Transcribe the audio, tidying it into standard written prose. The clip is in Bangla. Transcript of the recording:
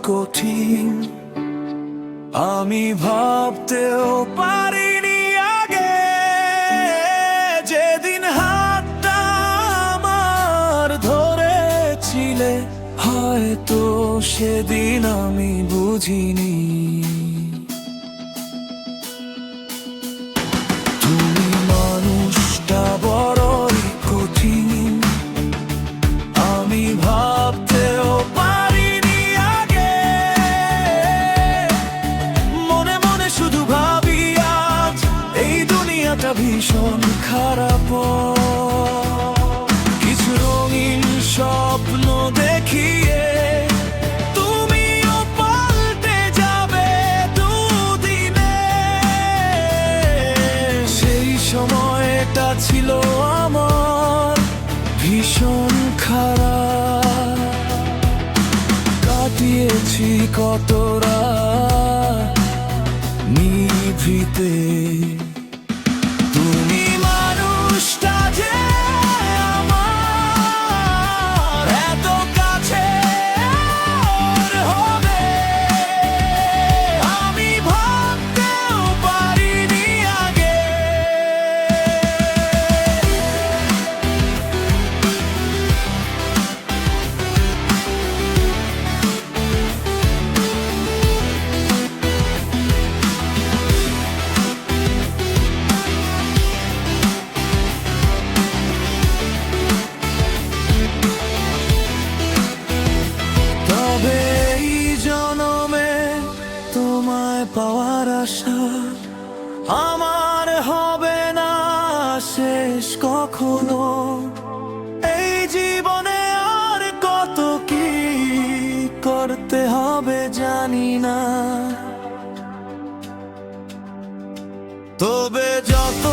কঠিন। আমি ভাবতেও পারিনি আগে, যেদিন হাতটা আমার ধরেছিলে, হয়তো সেদিন আমি বুঝিনি তুমি মানুষটা বড়ই কঠিন। আমি ভাবতেও পারিনি আগে, মনে মনে শুধু ভাবি আজ এই দুনিয়াটা ভীষণ খারাপ। কিছু রঙিন স্বপ্ন দেখিয়ে তুমিও পাল্টে যাবে দুদিনে। সেই সময়টা ছিল আমার ভীষণ খারাপ, কাটিয়েছি কত রাত নিভৃতে। তুমি মানুষটা যে আমার এত কাছে আর হবে, আমি ভাবতেও পারিনি আগে। তবে এই জনমে তোমায় পাওয়ার আশা আমার হবে না শেষ কখনো। এই জীবনে আর কত কি করতে হবে জানি না, তবে যত